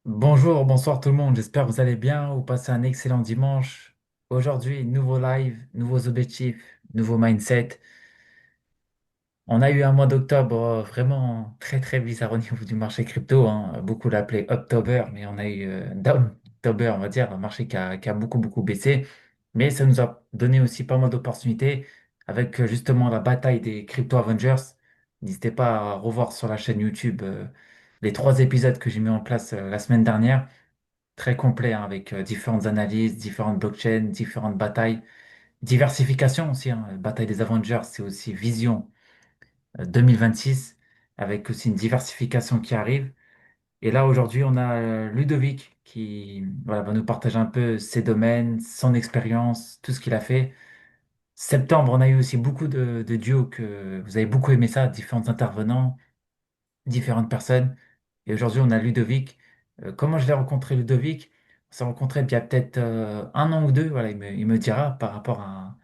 Bonjour, bonsoir tout le monde, j'espère que vous allez bien, vous passez un excellent dimanche. Aujourd'hui, nouveau live, nouveaux objectifs, nouveau mindset. On a eu un mois d'octobre vraiment très très bizarre au niveau du marché crypto, hein. Beaucoup l'appelaient October, mais on a eu Downtober, on va dire, un marché qui a beaucoup beaucoup baissé. Mais ça nous a donné aussi pas mal d'opportunités avec justement la bataille des Crypto Avengers. N'hésitez pas à revoir sur la chaîne YouTube les 3 épisodes que j'ai mis en place la semaine dernière, très complet, hein, avec différentes analyses, différentes blockchains, différentes batailles, diversification aussi, hein. Bataille des Avengers, c'est aussi vision 2026, avec aussi une diversification qui arrive. Et là, aujourd'hui, on a Ludovic qui voilà, va nous partager un peu ses domaines, son expérience, tout ce qu'il a fait. Septembre, on a eu aussi beaucoup de duos que vous avez beaucoup aimé ça, différents intervenants, différentes personnes. Et aujourd'hui, on a Ludovic. Comment je l'ai rencontré, Ludovic? On s'est rencontré il y a peut-être un an ou deux. Voilà, il me dira par rapport à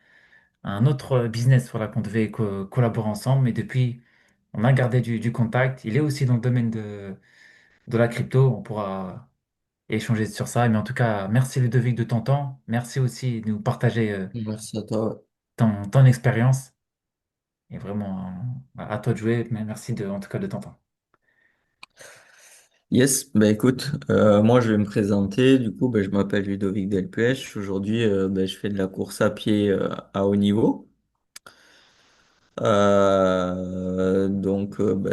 un autre business voilà, qu'on devait collaborer ensemble. Mais depuis, on a gardé du contact. Il est aussi dans le domaine de la crypto. On pourra échanger sur ça. Mais en tout cas, merci Ludovic de ton temps. Merci aussi de nous partager Merci à toi. ton expérience. Et vraiment, à toi de jouer. Mais merci en tout cas de ton temps. Yes, ben écoute, moi je vais me présenter. Du coup, ben, je m'appelle Ludovic Delpech. Aujourd'hui, ben, je fais de la course à pied à haut niveau. Ben,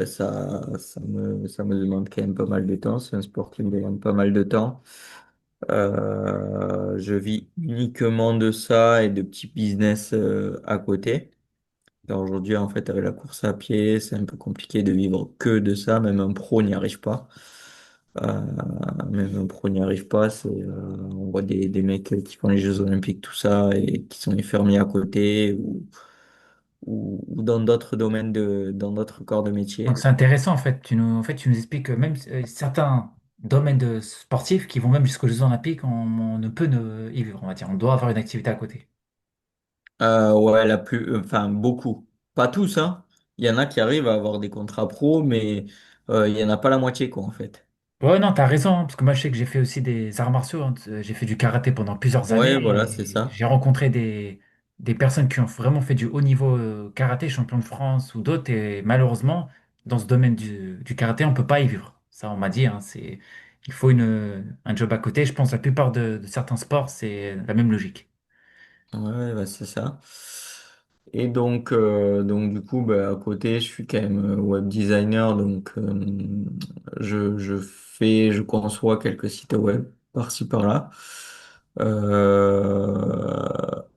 ça me demande quand même pas mal de temps. C'est un sport qui me demande pas mal de temps. Je vis uniquement de ça et de petits business à côté. Et aujourd'hui, en fait, avec la course à pied, c'est un peu compliqué de vivre que de ça. Même un pro n'y arrive pas. Euh, Même un pro n'y arrive pas. On voit des mecs qui font les Jeux Olympiques, tout ça, et qui sont infirmiers à côté ou dans d'autres domaines dans d'autres corps de Donc métier. c'est intéressant en fait, tu nous expliques que même certains domaines sportifs qui vont même jusqu'aux Jeux Olympiques, on ne peut ne y vivre, on va dire. On doit avoir une activité à côté. Ouais, enfin, beaucoup. Pas tous, hein. Il y en a qui arrivent à avoir des contrats pro, mais il y en a pas la moitié, quoi, en fait. Ouais, non, t'as raison, hein, parce que moi je sais que j'ai fait aussi des arts martiaux, hein. J'ai fait du karaté pendant plusieurs années Ouais, voilà, c'est et ça. j'ai rencontré des personnes qui ont vraiment fait du haut niveau karaté, champion de France ou d'autres, et malheureusement, dans ce domaine du karaté, on peut pas y vivre. Ça, on m'a dit, hein, il faut un job à côté. Je pense que la plupart de certains sports, c'est la même logique. Ouais, bah, c'est ça. Et donc du coup, bah, à côté, je suis quand même web designer, donc je conçois quelques sites web par-ci par-là.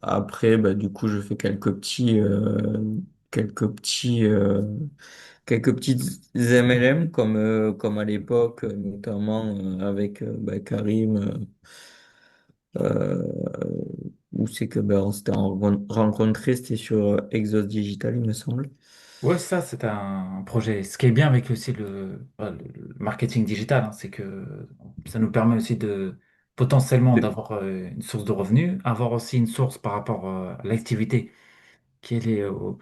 Après, bah, du coup, je fais quelques petits, quelques petites MLM comme à l'époque, notamment avec bah, Karim. Euh, Où c'est que ben, on s'était rencontrés, c'était sur Exos Digital, il me semble. Ouais, ça, c'est un projet. Ce qui est bien avec aussi le marketing digital, hein, c'est que ça nous permet aussi de potentiellement d'avoir une source de revenus, avoir aussi une source par rapport à l'activité qui est liée au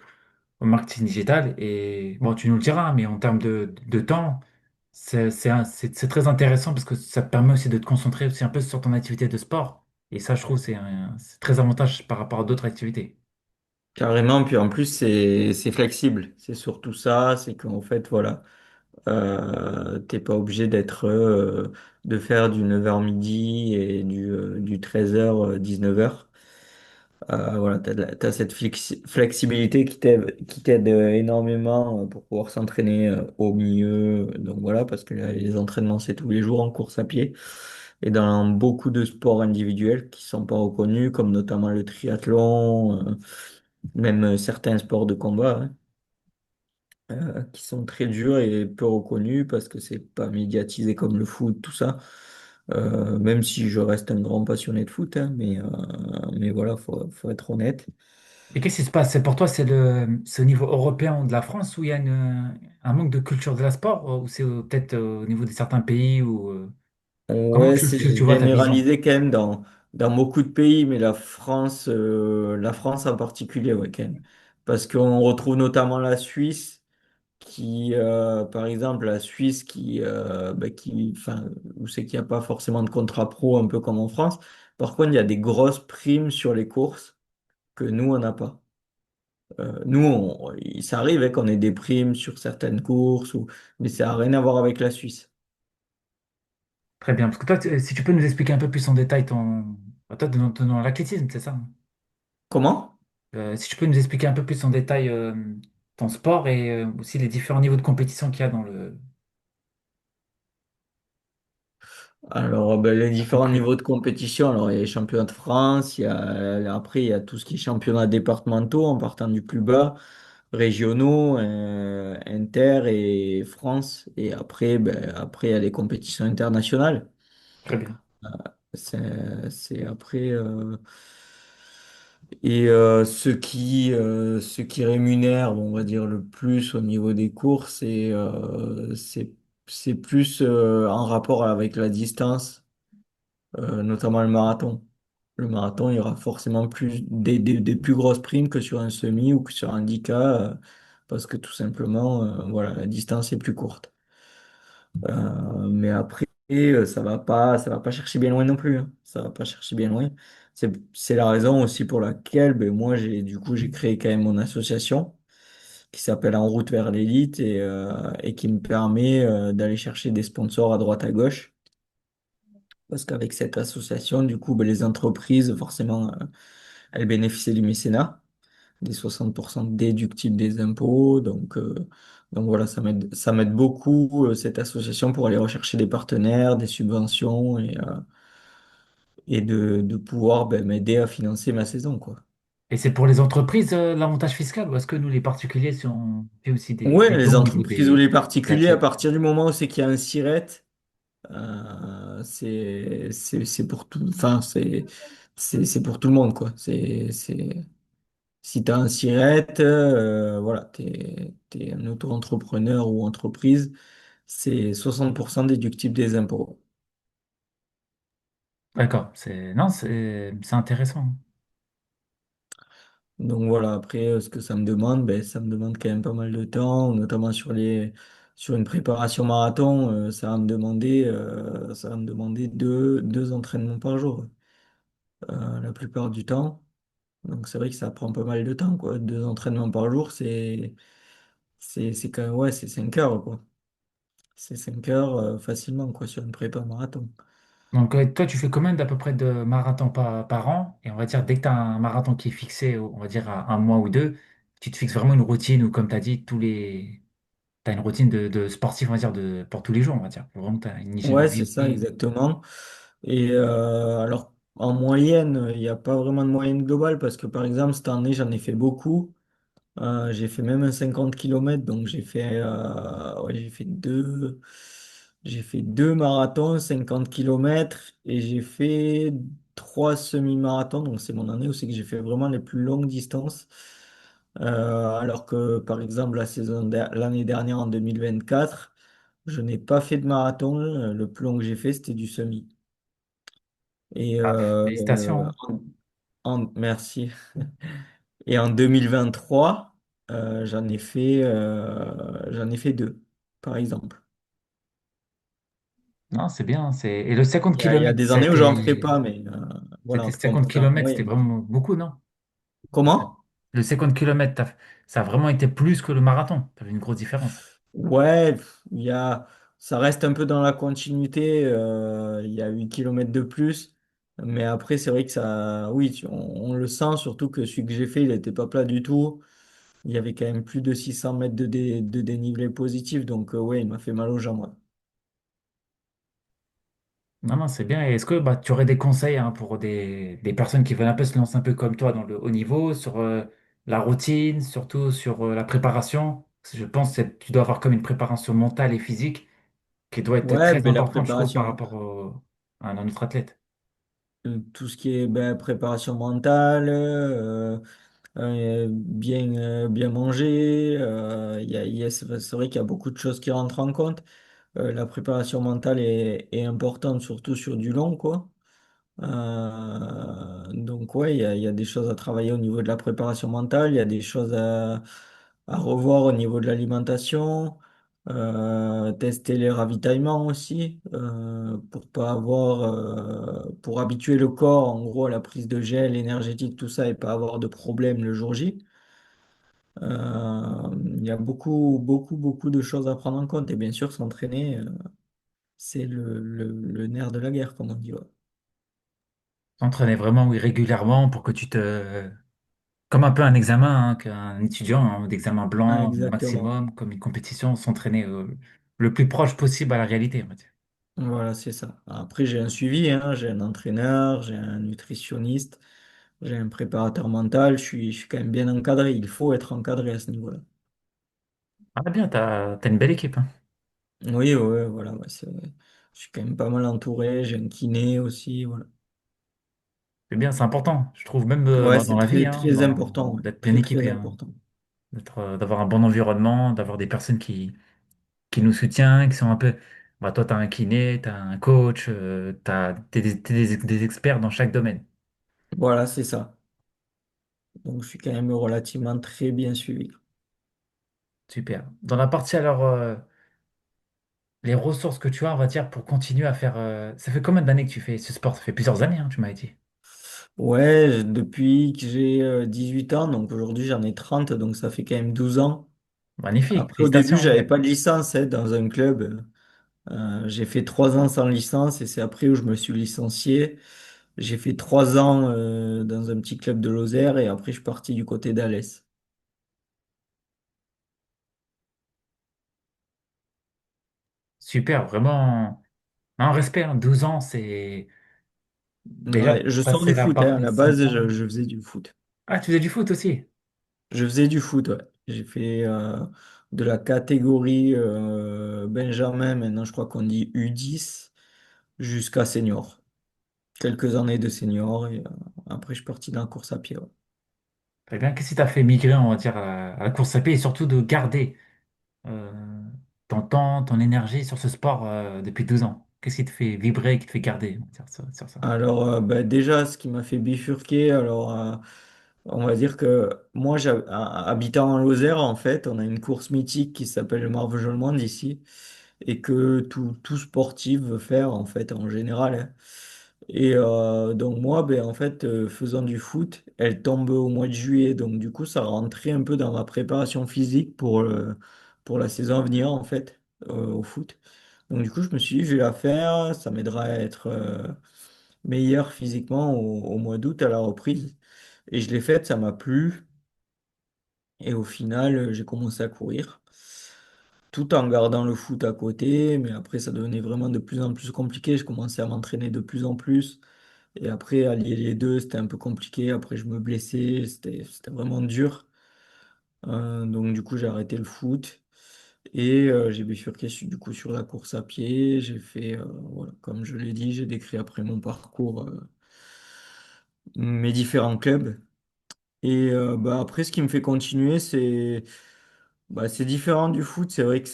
marketing digital. Et bon, tu nous le diras, mais en termes de temps, c'est très intéressant parce que ça te permet aussi de te concentrer aussi un peu sur ton activité de sport. Et ça, je trouve, c'est très avantage par rapport à d'autres activités. Carrément, puis en plus, c'est flexible. C'est surtout ça, c'est qu'en fait, voilà, t'es pas obligé de faire du 9h midi et du 13h, 19h. Voilà, t'as cette flexibilité qui t'aide énormément pour pouvoir s'entraîner au milieu. Donc voilà, parce que les entraînements, c'est tous les jours en course à pied. Et dans beaucoup de sports individuels qui sont pas reconnus, comme notamment le triathlon, même certains sports de combat, hein, qui sont très durs et peu reconnus parce que c'est pas médiatisé comme le foot, tout ça. Même si je reste un grand passionné de foot, hein, mais voilà, faut être honnête. Et qu'est-ce qui se passe? C'est pour toi, c'est au niveau européen de la France où il y a un manque de culture de la sport ou c'est peut-être au niveau de certains pays ou comment Ouais, tu, c'est tu, tu vois ta vision? généralisé quand même dans beaucoup de pays, mais la France en particulier, ouais, quand même. Parce qu'on retrouve notamment la Suisse par exemple, la Suisse enfin, où c'est qu'il n'y a pas forcément de contrat pro, un peu comme en France. Par contre, il y a des grosses primes sur les courses que nous, on n'a pas. Ça arrive hein, qu'on ait des primes sur certaines courses, mais ça n'a rien à voir avec la Suisse. Très bien. Parce que toi, si tu peux nous expliquer un peu plus en détail ton. Bah, toi, dans l'athlétisme, c'est ça, hein. Comment? Si tu peux nous expliquer un peu plus en détail ton sport et aussi les différents niveaux de compétition qu'il y a dans le. Alors, ben, les À peu différents près. niveaux de compétition, alors il y a les championnats de France, après il y a tout ce qui est championnats départementaux en partant du plus bas, régionaux, inter et France, et après, après il y a les compétitions internationales. Très bien. C'est après, ce qui rémunère, on va dire, le plus au niveau des courses, c'est plus en rapport avec la distance, notamment le marathon. Le marathon, il y aura forcément des plus grosses primes que sur un semi ou que sur un 10K, parce que tout simplement, voilà, la distance est plus courte. Mais après, ça va pas chercher bien loin non plus, hein. Ça va pas chercher bien loin. C'est la raison aussi pour laquelle moi, j'ai créé quand même mon association qui s'appelle En route vers l'élite et qui me permet d'aller chercher des sponsors à droite à gauche. Parce qu'avec cette association, du coup, les entreprises, forcément, elles bénéficient du mécénat, des 60% déductibles des impôts. Donc voilà, ça m'aide beaucoup, cette association, pour aller rechercher des partenaires, des subventions et de pouvoir m'aider à financer ma saison, quoi. Et c'est pour les entreprises l'avantage fiscal ou est-ce que nous, les particuliers, si on fait aussi Ouais, des les dons ou entreprises ou les des particuliers, à athlètes? partir du moment où c'est qu'il y a un SIRET, c'est pour tout, enfin, c'est pour tout le monde, quoi. Si tu as un SIRET, voilà, tu es un auto-entrepreneur ou entreprise, c'est 60% déductible des impôts. D'accord. Non, c'est intéressant. Donc voilà, après, ce que ça me demande, ça me demande quand même pas mal de temps, notamment sur une préparation marathon, ça va me demander deux entraînements par jour, la plupart du temps. Donc c'est vrai que ça prend pas mal de temps, quoi. Deux entraînements par jour, c'est quand même, ouais, c'est 5 heures, quoi. C'est 5 heures, facilement, quoi, sur une prépa marathon. Donc, toi, tu fais combien d'à peu près de marathons par an? Et on va dire, dès que tu as un marathon qui est fixé, on va dire à un mois ou deux, tu te fixes vraiment une routine ou comme tu as dit, tu as une routine de sportif, on va dire, pour tous les jours, on va dire. Vraiment, tu as une hygiène de Ouais, vie c'est ça, aussi. exactement. Et alors, en moyenne, il n'y a pas vraiment de moyenne globale parce que, par exemple, cette année, j'en ai fait beaucoup. J'ai fait même un 50 km, donc ouais, j'ai fait deux marathons, 50 km, et j'ai fait trois semi-marathons, donc c'est mon année où c'est que j'ai fait vraiment les plus longues distances. Alors que, par exemple, l'année dernière, en 2024, je n'ai pas fait de marathon. Le plus long que j'ai fait, c'était du semi. Et Ah, félicitations, hein. merci. Et en 2023, j'en ai fait deux, par exemple. Non, c'est bien. Et le 50 Il y a km, des années où j'en ferai pas, mais voilà, c'était en tout cas, on 50 peut faire un km, c'était moyen. vraiment beaucoup, non? Comment? Le 50 km, ça a vraiment été plus que le marathon. Tu avais une grosse différence. Ouais, ça reste un peu dans la continuité. Il y a 8 kilomètres de plus. Mais après, c'est vrai que oui, on le sent, surtout que celui que j'ai fait, il n'était pas plat du tout. Il y avait quand même plus de 600 mètres de dénivelé positif. Donc, ouais, il m'a fait mal aux jambes, ouais. Non, non, c'est bien. Et est-ce que bah, tu aurais des conseils hein, pour des personnes qui veulent un peu se lancer un peu comme toi dans le haut niveau, sur la routine, surtout sur la préparation? Parce que je pense que tu dois avoir comme une préparation mentale et physique qui doit être Ouais, très la importante, je trouve, par préparation. rapport à un autre athlète. Tout ce qui est préparation mentale, bien manger, c'est vrai qu'il y a beaucoup de choses qui rentrent en compte. La préparation mentale est importante, surtout sur du long, quoi. Donc ouais, il y a des choses à travailler au niveau de la préparation mentale, il y a des choses à revoir au niveau de l'alimentation, tester les ravitaillements aussi, pour pas avoir, pour habituer le corps en gros à la prise de gel énergétique, tout ça, et pas avoir de problème le jour J. Il y a beaucoup de choses à prendre en compte. Et bien sûr, s'entraîner, c'est le nerf de la guerre, comme on dit. Ouais. T'entraîner vraiment, oui, régulièrement pour que tu te... Comme un peu un examen, hein, qu'un étudiant, hein, d'examen Ah, blanc au exactement. maximum, comme une compétition, s'entraîner le plus proche possible à la réalité, on va dire. Voilà, c'est ça. Après, j'ai un suivi, hein, j'ai un entraîneur, j'ai un nutritionniste, j'ai un préparateur mental. Je suis quand même bien encadré. Il faut être encadré à ce niveau-là. Ah bien, t'as une belle équipe, hein. Oui, ouais, voilà. Ouais, je suis quand même pas mal entouré. J'ai un kiné aussi. Voilà. C'est bien, c'est important. Je trouve même Ouais, dans c'est la vie, très, hein, très important. Ouais. d'être bien Très, très équipé, hein, important. d'avoir un bon environnement, d'avoir des personnes qui nous soutiennent, qui sont un peu... Bah, toi, tu as un kiné, tu as un coach, t'es des experts dans chaque domaine. Voilà, c'est ça. Donc, je suis quand même relativement très bien suivi. Super. Dans la partie, alors, les ressources que tu as, on va dire, pour continuer à faire... Ça fait combien d'années que tu fais ce sport? Ça fait plusieurs années, hein, tu m'as dit. Ouais, depuis que j'ai 18 ans, donc aujourd'hui j'en ai 30, donc ça fait quand même 12 ans. Magnifique, Après, au début, félicitations. j'avais pas de licence hein, dans un club. J'ai fait 3 ans sans licence et c'est après où je me suis licencié. J'ai fait 3 ans dans un petit club de Lozère et après je suis parti du côté d'Alès. Super, vraiment, un respect, hein. 12 ans, c'est déjà Ouais, je sors passer du la foot, hein. part À des la base, 5 ans. je faisais du foot. Ah, tu faisais du foot aussi. Je faisais du foot, ouais. J'ai fait de la catégorie Benjamin, maintenant je crois qu'on dit U10, jusqu'à senior. Quelques années de senior et après je suis parti dans la course à pied. Ouais. Très bien. Qu'est-ce qui t'a fait migrer, on va dire, à la course à pied et surtout de garder euh, ton temps, ton énergie sur ce sport depuis 12 ans? Qu'est-ce qui te fait vibrer, qui te fait garder, on va dire, sur ça? Alors, bah, déjà, ce qui m'a fait bifurquer, alors, on va dire que moi, habitant en Lozère, en fait, on a une course mythique qui s'appelle le Marvejols ici, et que tout sportif veut faire, en fait, en général. Hein. Et donc, moi, ben, en fait, faisant du foot, elle tombe au mois de juillet, donc du coup, ça rentrait un peu dans ma préparation physique pour la saison à venir, en fait, au foot. Donc, du coup, je me suis dit, je vais la faire, ça m'aidera à être meilleur physiquement au mois d'août à la reprise. Et je l'ai faite, ça m'a plu. Et au final, j'ai commencé à courir, tout en gardant le foot à côté. Mais après, ça devenait vraiment de plus en plus compliqué. Je commençais à m'entraîner de plus en plus. Et après, allier les deux, c'était un peu compliqué. Après, je me blessais. C'était vraiment dur. Donc, du coup, j'ai arrêté le foot. Et j'ai bifurqué du coup sur la course à pied. J'ai fait, voilà, comme je l'ai dit, j'ai décrit après mon parcours mes différents clubs. Et bah, après, ce qui me fait continuer, c'est différent du foot. C'est vrai que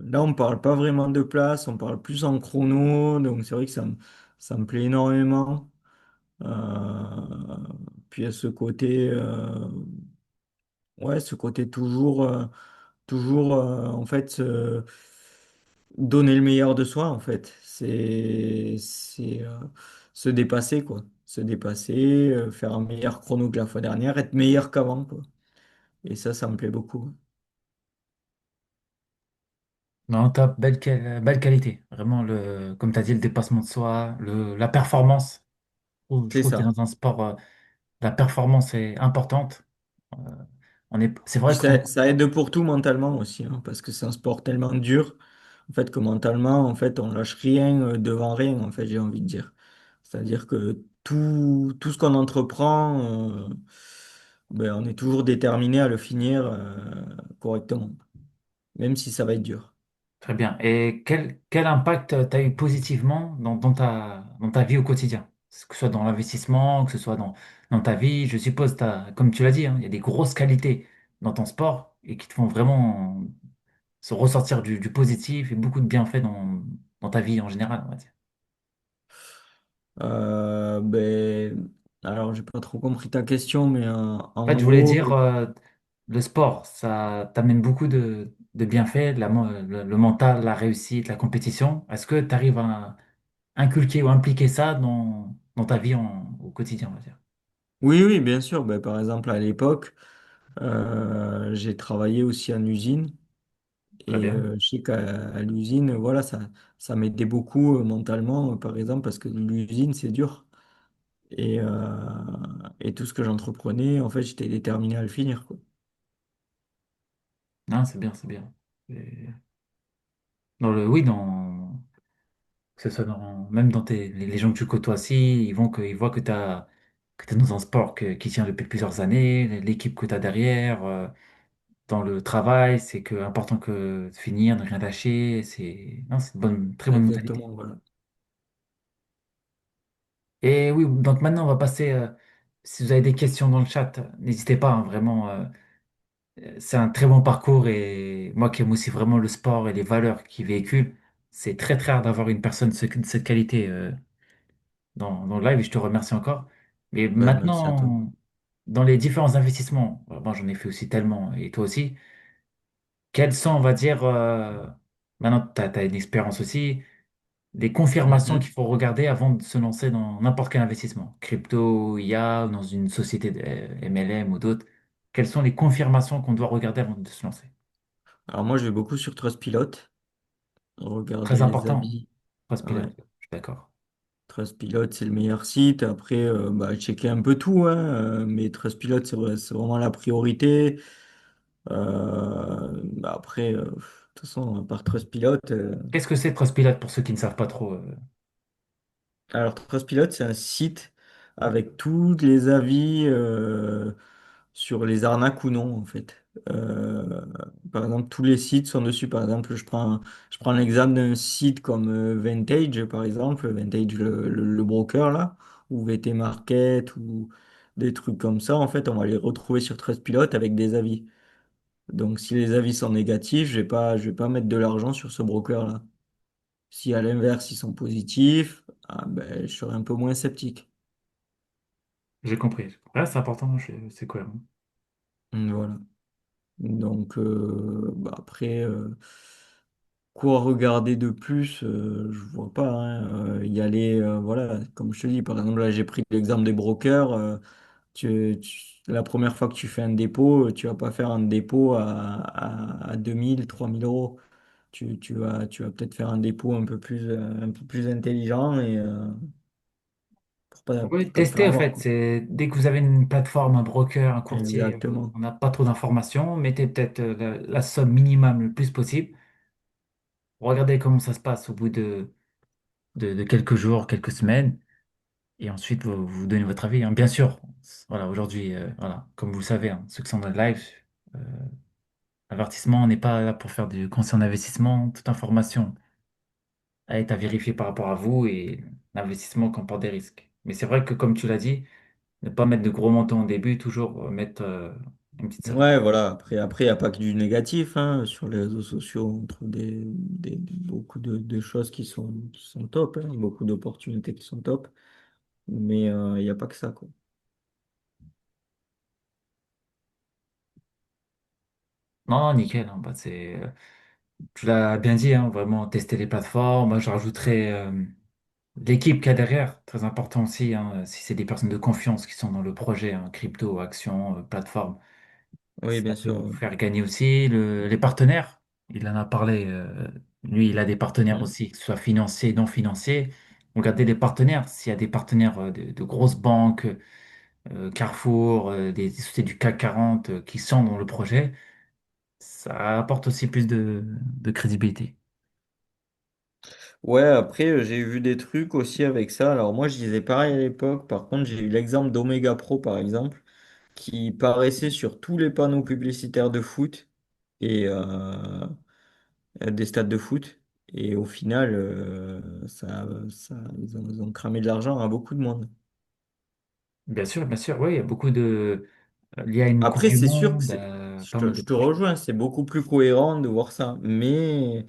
là, on parle pas vraiment de place, on parle plus en chrono. Donc, c'est vrai que ça me plaît énormément. Puis, il y a ce côté toujours en fait, donner le meilleur de soi, en fait. C'est se dépasser, quoi. Se dépasser, faire un meilleur chrono que la fois dernière, être meilleur qu'avant, quoi. Et ça me plaît beaucoup. Non, top, belle qualité. Vraiment, comme tu as dit, le dépassement de soi, la performance. Je C'est trouve que ça. dans un sport, la performance est importante. Euh, c'est Puis vrai qu'on... ça aide pour tout mentalement aussi, hein, parce que c'est un sport tellement dur, en fait, que mentalement, en fait, on lâche rien devant rien, en fait, j'ai envie de dire. C'est-à-dire que tout ce qu'on entreprend, ben, on est toujours déterminé à le finir correctement, même si ça va être dur. Très bien. Et quel impact tu as eu positivement dans ta vie au quotidien? Que ce soit dans l'investissement, que ce soit dans ta vie, je suppose, comme tu l'as dit, hein, il y a des grosses qualités dans ton sport et qui te font vraiment se ressortir du positif et beaucoup de bienfaits dans ta vie en général, on va dire. Ben, alors, j'ai pas trop compris ta question, mais En fait, en je voulais gros, dire, le sport, ça t'amène beaucoup de bienfaits, le mental, la réussite, la compétition. Est-ce que tu arrives à inculquer ou impliquer ça dans ta vie au quotidien, on va dire? Oui, oui, bien sûr. Ben, par exemple, à l'époque, j'ai travaillé aussi en usine. Très Et bien. je sais qu'à l'usine, voilà, ça m'aidait beaucoup mentalement, par exemple, parce que l'usine, c'est dur. Et, euh, et tout ce que j'entreprenais, en fait, j'étais déterminé à le finir, quoi. Non, c'est bien, c'est bien. Oui, que ce soit même dans les gens que tu côtoies aussi, ils voient que t'es dans un sport qui tient depuis plusieurs années, l'équipe que tu as derrière, dans le travail, c'est important que de finir, de rien lâcher, non, c'est une très bonne mentalité. Exactement, voilà. Et oui, donc maintenant, on va passer, si vous avez des questions dans le chat, n'hésitez pas, hein, vraiment, c'est un très bon parcours et moi qui aime aussi vraiment le sport et les valeurs qu'il véhicule, c'est très très rare d'avoir une personne de cette qualité. Dans le live et je te remercie encore. Mais Ben, merci à toi. maintenant, dans les différents investissements, moi j'en ai fait aussi tellement et toi aussi, quels sont, on va dire, maintenant tu as une expérience aussi, des confirmations Mhm. qu'il faut regarder avant de se lancer dans n'importe quel investissement, crypto, IA, ou dans une société de MLM ou d'autres. Quelles sont les confirmations qu'on doit regarder avant de se lancer? Alors moi, je vais beaucoup sur Trustpilot, Très regarder les important, avis. Trust Ouais. Pilot, je suis d'accord. Trustpilot, c'est le meilleur site. Après, bah, checker un peu tout, hein, mais Trustpilot, c'est vraiment la priorité. Bah, après, de toute façon, à part Trustpilot, Qu'est-ce que c'est Trustpilot pour ceux qui ne savent pas trop? alors Trustpilot, c'est un site avec tous les avis sur les arnaques ou non, en fait. Par exemple, tous les sites sont dessus. Par exemple, je prends l'exemple d'un site comme Vintage, par exemple, Vintage, le broker, là, ou VT Market, ou des trucs comme ça. En fait, on va les retrouver sur Trustpilot avec des avis. Donc, si les avis sont négatifs, je vais pas mettre de l'argent sur ce broker-là. Si à l'inverse, ils sont positifs, ah ben, je serais un peu moins sceptique. J'ai compris. Ouais, c'est important, c'est cohérent. Voilà. Donc, bah après, quoi regarder de plus, je vois pas, hein. Y aller, voilà, comme je te dis, par exemple, là, j'ai pris l'exemple des brokers. La première fois que tu fais un dépôt, tu vas pas faire un dépôt à 2000, 3000 euros. Tu vas peut-être faire un dépôt un peu plus intelligent et Oui, pour pas te faire tester en avoir, fait, quoi. c'est dès que vous avez une plateforme, un broker, un courtier, Exactement. on n'a pas trop d'informations, mettez peut-être la somme minimum le plus possible. Regardez comment ça se passe au bout de quelques jours, quelques semaines, et ensuite vous donnez votre avis, hein. Bien sûr, voilà, aujourd'hui, voilà, comme vous le savez, hein, ceux qui sont dans le live, euh, avertissement, on n'est pas là pour faire du conseil en investissement. Toute information est à vérifier par rapport à vous et l'investissement comporte des risques. Mais c'est vrai que comme tu l'as dit, ne pas mettre de gros montants au début, toujours mettre une petite somme. Ouais, voilà. Après, il n'y a pas que du négatif, hein. Sur les réseaux sociaux, on trouve beaucoup de choses qui sont top, hein. Beaucoup d'opportunités qui sont top. Mais il n'y a pas que ça, quoi. Non, non, nickel, hein, bah, tu l'as bien dit, hein, vraiment tester les plateformes. Moi, je rajouterais l'équipe qu'il y a derrière, très important aussi, hein, si c'est des personnes de confiance qui sont dans le projet, hein, crypto, actions, plateforme, Oui, ça bien peut sûr. vous faire gagner aussi. Les partenaires, il en a parlé, lui, il a des partenaires Hmm. aussi, que ce soit financiers, non financiers. Regardez les partenaires, s'il y a des partenaires de grosses banques, Carrefour, des sociétés du CAC 40 qui sont dans le projet, ça apporte aussi plus de crédibilité. Ouais, après, j'ai vu des trucs aussi avec ça. Alors, moi, je disais pareil à l'époque. Par contre, j'ai eu l'exemple d'Omega Pro, par exemple, qui paraissait sur tous les panneaux publicitaires de foot et des stades de foot. Et au final, ils ont cramé de l'argent à beaucoup de monde. Bien sûr, oui, il y a beaucoup il y a une Coupe Après, du c'est sûr que Monde, pas mal de je te projets. rejoins, c'est beaucoup plus cohérent de voir ça. Mais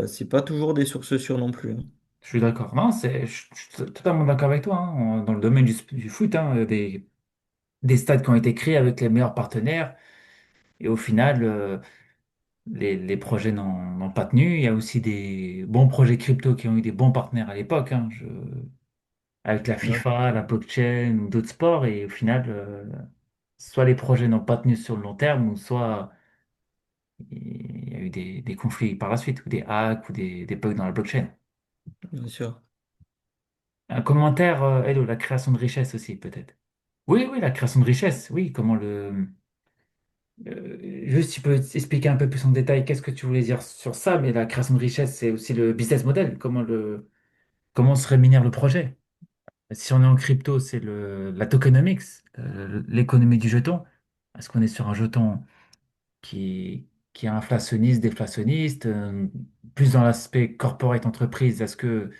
c'est pas toujours des sources sûres non plus, hein. Je suis d'accord. Non, je suis totalement d'accord avec toi, hein. Dans le domaine du foot, hein, des stades qui ont été créés avec les meilleurs partenaires. Et au final, les projets n'ont pas tenu. Il y a aussi des bons projets crypto qui ont eu des bons partenaires à l'époque, hein, avec la D'accord. FIFA, la blockchain ou d'autres sports. Et au final, soit les projets n'ont pas tenu sur le long terme, ou soit il y a eu des conflits par la suite, ou des hacks, ou des bugs dans la blockchain. Bien sûr. Un commentaire, hello, la création de richesse aussi, peut-être. Oui, oui, la création de richesse, oui, comment le... juste, tu peux expliquer un peu plus en détail qu'est-ce que tu voulais dire sur ça, mais la création de richesse, c'est aussi le business model, comment se rémunère le projet. Si on est en crypto, c'est la tokenomics, l'économie du jeton. Est-ce qu'on est sur un jeton qui est inflationniste, déflationniste, plus dans l'aspect corporate entreprise? Est-ce que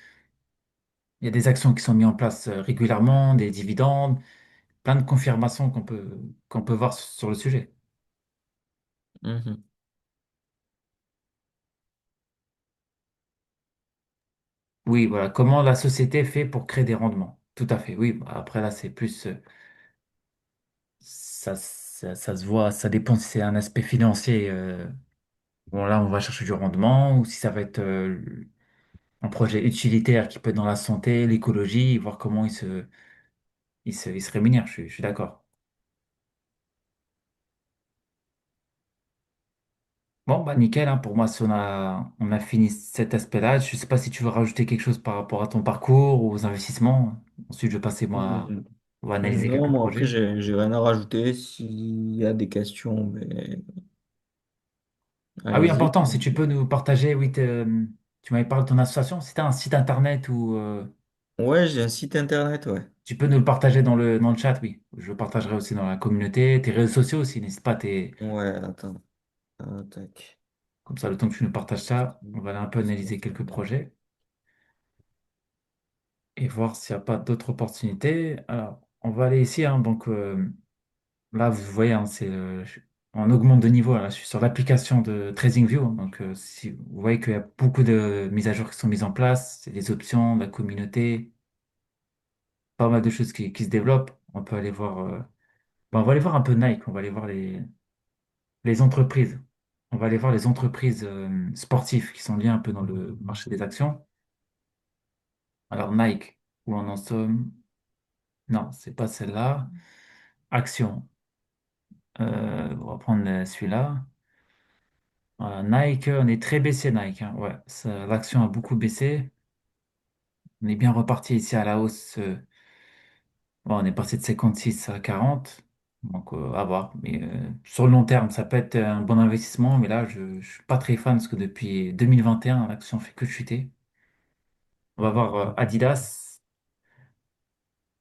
il y a des actions qui sont mises en place régulièrement, des dividendes, plein de confirmations qu'on peut voir sur le sujet. Mhm. Oui, voilà, comment la société fait pour créer des rendements. Tout à fait, oui. Bah, après, là, c'est plus, ça se voit, ça dépend si c'est un aspect financier. Bon, là, on va chercher du rendement, ou si ça va être un projet utilitaire qui peut être dans la santé, l'écologie, voir comment il se rémunère. Je suis d'accord. Bon, bah nickel, hein, pour moi, si on a fini cet aspect-là, je ne sais pas si tu veux rajouter quelque chose par rapport à ton parcours ou aux investissements. Ensuite, je vais passer, moi, Mhm. on va analyser Non, quelques moi après, projets. j'ai rien à rajouter. S'il y a des questions, mais Ah oui, allez-y. important, si tu peux nous partager, oui, tu m'avais parlé de ton association, c'était un site internet ou Ouais, j'ai un site internet, ouais. tu peux nous le partager dans le chat, oui. Je le partagerai aussi dans la communauté, tes réseaux sociaux aussi, n'hésite pas, Ouais, attends. Tac. comme ça, le temps que tu nous partages ça, on va aller un peu analyser quelques projets et voir s'il n'y a pas d'autres opportunités. Alors, on va aller ici, hein, donc là, vous voyez, hein, on augmente de niveau. Là, je suis sur l'application de TradingView. Donc, si vous voyez qu'il y a beaucoup de mises à jour qui sont mises en place, c'est les options, la communauté, pas mal de choses qui se développent. On peut aller voir, on va aller voir un peu Nike, on va aller voir les entreprises. On va aller voir les entreprises sportives qui sont liées un peu dans le marché des actions. Alors, Nike, où on en sommes? Non, c'est pas celle-là. Action. On va prendre celui-là. Voilà, Nike, on est très baissé Nike, hein. Ouais, l'action a beaucoup baissé. On est bien reparti ici à la hausse. Bon, on est passé de 56 à 40. Donc, à voir. Mais sur le long terme, ça peut être un bon investissement. Mais là, je ne suis pas très fan parce que depuis 2021, l'action fait que chuter. On va voir Adidas.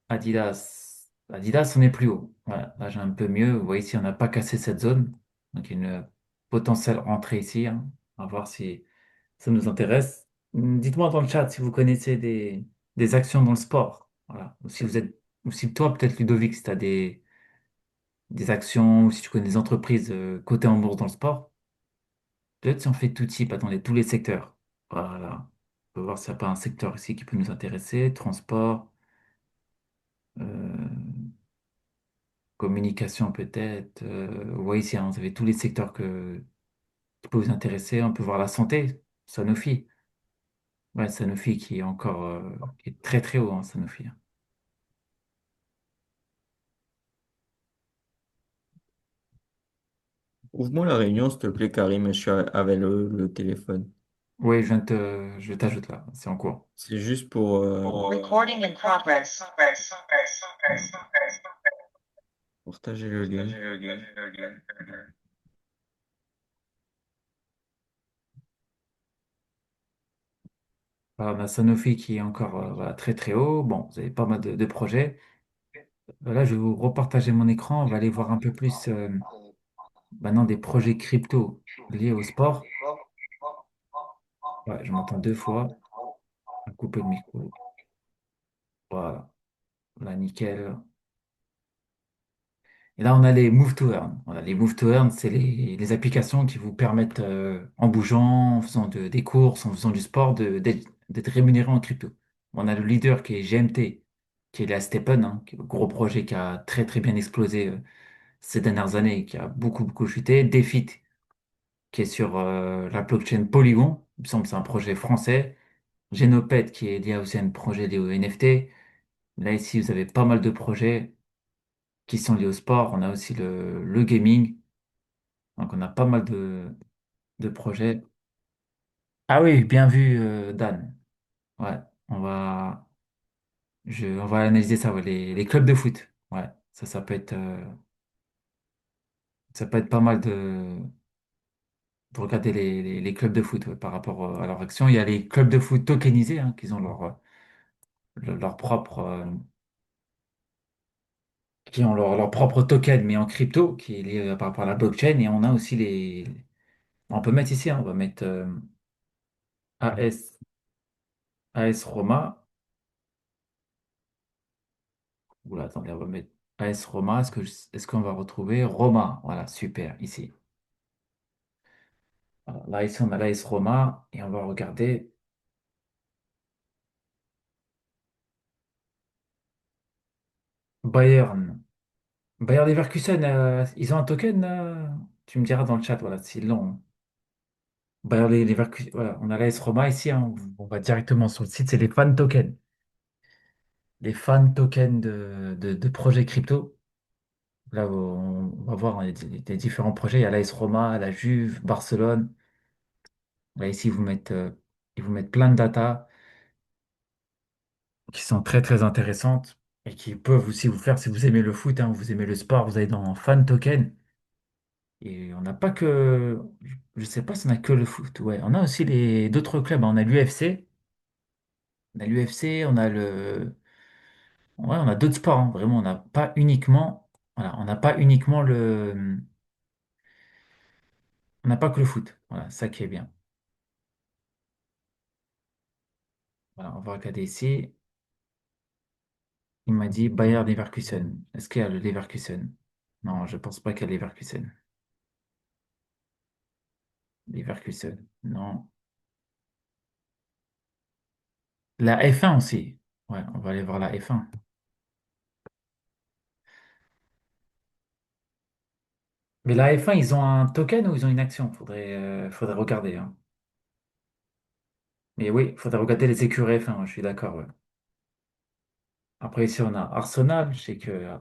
Adidas, on est plus haut. Voilà, là, j'ai un peu mieux. Vous voyez ici, on n'a pas cassé cette zone. Donc, il y a une potentielle entrée ici, hein. On va voir si ça nous intéresse. Dites-moi dans le chat si vous connaissez des actions dans le sport. Voilà. Ou si toi, peut-être Ludovic, si tu as des actions, ou si tu connais des entreprises cotées en bourse dans le sport, peut-être si on fait tout type, attendez, tous les secteurs. Voilà. On peut voir s'il n'y a pas un secteur ici qui peut nous intéresser. Transport, euh, communication peut-être. Vous voyez ici, hein, vous avez tous les secteurs qui peuvent vous intéresser. On peut voir la santé, Sanofi. Ouais, Sanofi qui est encore qui est très très haut, hein, Sanofi. Ouvre-moi la réunion, s'il te plaît, Karim. Je suis avec le téléphone. Oui, je t'ajoute là, c'est en cours. C'est juste pour Recording in progress. partager le lien. Voilà, on a Sanofi qui est encore voilà, très très haut. Bon, vous avez pas mal de projets. Là, je vais vous repartager mon écran. On va aller voir un peu plus maintenant des projets crypto liés au sport. Ouais, je m'entends deux fois. On va couper le micro. Voilà, là, nickel. Et là, on a les Move to Earn. Voilà, les Move to Earn, c'est les applications qui vous permettent, en bougeant, en faisant des courses, en faisant du sport, d'être rémunéré en crypto. On a le leader qui est GMT, qui est la Steppen, hein, qui est le gros projet qui a très très bien explosé ces dernières années, qui a beaucoup, beaucoup chuté. DeFi, qui est sur la blockchain Polygon. Il me semble que c'est un projet français. Genopet, qui est lié aussi à un projet lié au NFT. Là, ici, vous avez pas mal de projets qui sont liés au sport. On a aussi le gaming. Donc, on a pas mal de projets. Ah oui, bien vu, Dan. Ouais, on va, on va analyser ça, ouais, les clubs de foot. Ouais, ça peut être pas mal de regarder les clubs de foot ouais, par rapport à leur action. Il y a les clubs de foot tokenisés, hein, qui ont leur propre, qui ont leur propre token, mais en crypto, qui est lié par rapport à la blockchain. Et on a aussi on peut mettre ici, hein, on va mettre AS, AS Roma. Oula, attendez, on va mettre AS Roma. Est-ce qu'on va retrouver Roma? Voilà, super, ici. Voilà, là, ici, on a l'AS Roma et on va regarder Bayern. Bayern Leverkusen, ils ont un token, tu me diras dans le chat, voilà, s'ils l'ont. Bayern Leverkusen, voilà, on a l'AS Roma ici, hein, on va directement sur le site, c'est les fan tokens. Les fan tokens de projets crypto. Là, on va voir hein, les différents projets. Il y a l'AS Roma, la Juve, Barcelone. Là, ici, ils vous mettent plein de data qui sont très, très intéressantes et qui peuvent aussi vous faire, si vous aimez le foot, hein, vous aimez le sport, vous allez dans fan token. Et on n'a pas que, je ne sais pas si on a que le foot. Ouais, on a aussi les d'autres clubs, hein. On a l'UFC, on a ouais, on a d'autres sports, hein. Vraiment, on n'a pas uniquement, voilà, on n'a pas uniquement on n'a pas que le foot. Voilà, ça qui est bien. Voilà, on va regarder ici. Il m'a dit Bayer Leverkusen. Est-ce qu'il y a le Leverkusen? Non, je pense pas qu'il y a Leverkusen. Leverkusen, non. La F1 aussi. Ouais, on va aller voir la F1. Mais la F1, ils ont un token ou ils ont une action? Faudrait regarder, hein. Mais oui, il faudrait regarder les écuries F1, ouais, je suis d'accord. Ouais. Après, ici, on a Arsenal. Je sais que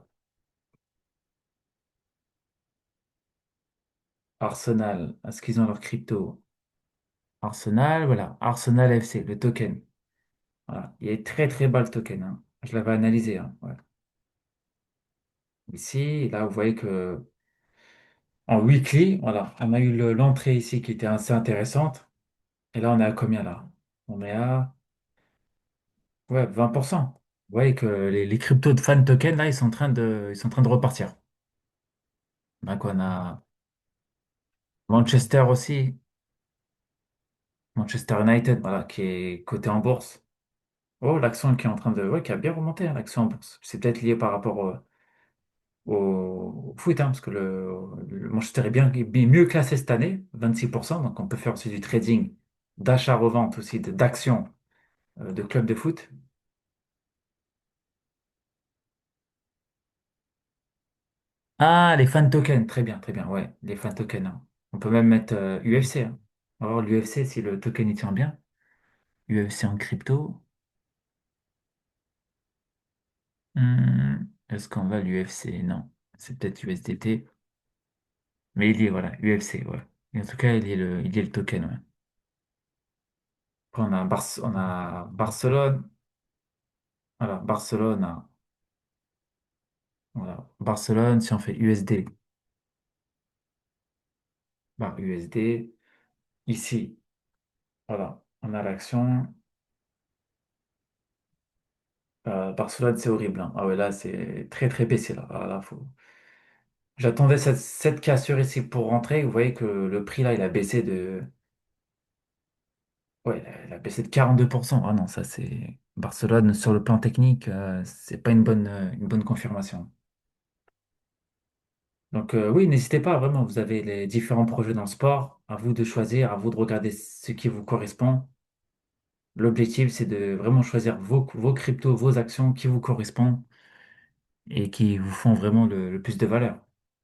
Arsenal, est-ce qu'ils ont leur crypto? Arsenal, voilà. Arsenal FC, le token. Voilà. Il est très, très bas le token, hein. Je l'avais analysé, hein, ouais. Ici, là, vous voyez que en weekly, voilà, on a eu l'entrée ici qui était assez intéressante. Et là, on est à combien là? On est à ouais, 20%. Vous voyez que les cryptos de fan token, là, ils sont en train de repartir. Donc, on a Manchester aussi, Manchester United, voilà, qui est coté en bourse. Oh, l'action qui est en train de, ouais, qui a bien remonté, hein, l'action en bourse. C'est peut-être lié par rapport au foot, hein, parce que le Manchester est mieux classé cette année, 26%. Donc, on peut faire aussi du trading, d'achat-revente aussi, d'actions de clubs de foot. Ah, les fan tokens, très bien, ouais, les fan tokens, hein. On peut même mettre UFC, hein. On va voir l'UFC si le token il tient bien. UFC en crypto. Est-ce qu'on va à l'UFC? Non, c'est peut-être USDT. Mais il y est, voilà, UFC, ouais. Et en tout cas, il y est le token, ouais. Après, on a Barcelone. Voilà, Barcelone, hein. Voilà. Barcelone, si on fait USD, bah, USD. Ici, voilà, on a l'action. Barcelone, c'est horrible, hein. Ah ouais, là, c'est très, très baissé, là. Ah, là, j'attendais cette cassure ici pour rentrer. Vous voyez que le prix, là, il a baissé ouais, il a baissé de 42%. Ah non, ça, c'est Barcelone, sur le plan technique, c'est pas une bonne confirmation. Donc, oui, n'hésitez pas, vraiment. Vous avez les différents projets dans le sport. À vous de choisir, à vous de regarder ce qui vous correspond. L'objectif, c'est de vraiment choisir vos cryptos, vos actions qui vous correspondent et qui vous font vraiment le plus de valeur.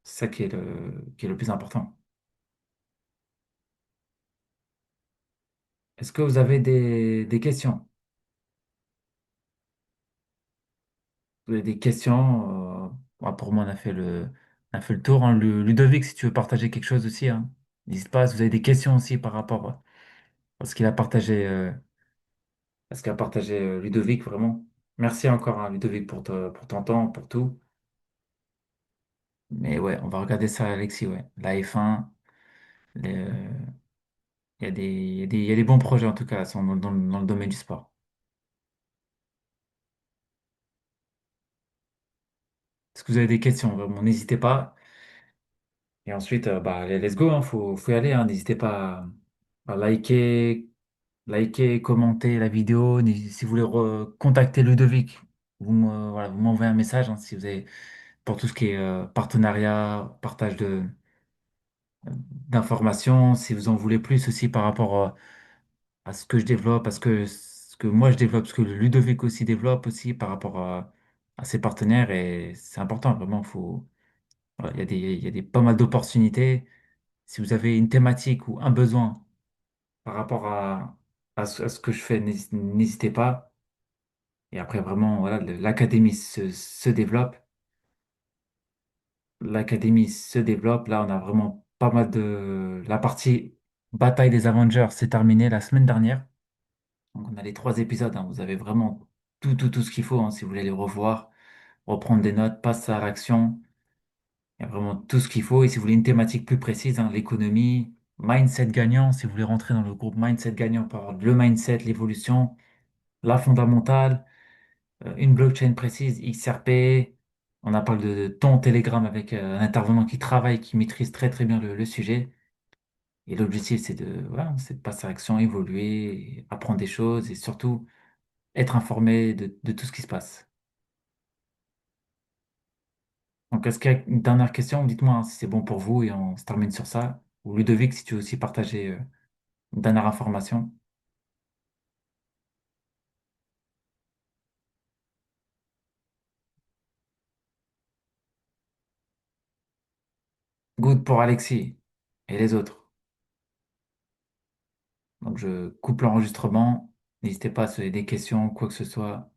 C'est ça qui est le plus important. Est-ce que vous avez des questions? Vous avez des questions? Pour moi, on a fait le tour, hein. Ludovic, si tu veux partager quelque chose aussi, hein, n'hésite pas. Si vous avez des questions aussi par rapport à ce qu'il a partagé, Ludovic, vraiment. Merci encore, hein, Ludovic, pour ton temps, pour tout. Mais ouais, on va regarder ça, Alexis, ouais. La F1, les, il y a des bons projets, en tout cas, sont dans le domaine du sport. Est-ce que vous avez des questions, vraiment, n'hésitez pas. Et ensuite, bah, allez, let's go, hein, faut y aller, hein. N'hésitez pas à liker, commenter la vidéo. Si vous voulez contacter Ludovic, voilà, vous m'envoyez un message, hein, si vous avez, pour tout ce qui est partenariat, partage d'informations, si vous en voulez plus aussi par rapport à ce que je développe, ce que moi je développe, ce que Ludovic aussi développe aussi par rapport à ses partenaires. Et c'est important, vraiment, voilà, il y a des pas mal d'opportunités. Si vous avez une thématique ou un besoin par rapport à ce que je fais, n'hésitez pas. Et après, vraiment, voilà, l'académie se développe. L'académie se développe. Là, on a vraiment pas mal de... La partie bataille des Avengers s'est terminée la semaine dernière. Donc, on a les 3 épisodes, hein. Vous avez vraiment tout ce qu'il faut, hein, si vous voulez les revoir, reprendre des notes, passer à l'action. Il y a vraiment tout ce qu'il faut. Et si vous voulez une thématique plus précise, hein, l'économie, mindset gagnant, si vous voulez rentrer dans le groupe mindset gagnant, par le mindset, l'évolution, la fondamentale, une blockchain précise, XRP. On a parlé de ton Telegram avec un intervenant qui travaille, qui maîtrise très bien le sujet. Et l'objectif, voilà, c'est de passer à l'action, évoluer, apprendre des choses et surtout être informé de tout ce qui se passe. Donc, est-ce qu'il y a une dernière question? Dites-moi, hein, si c'est bon pour vous et on se termine sur ça. Ou Ludovic, si tu veux aussi partager une dernière information. Good pour Alexis et les autres. Donc, je coupe l'enregistrement. N'hésitez pas à se poser des questions, quoi que ce soit.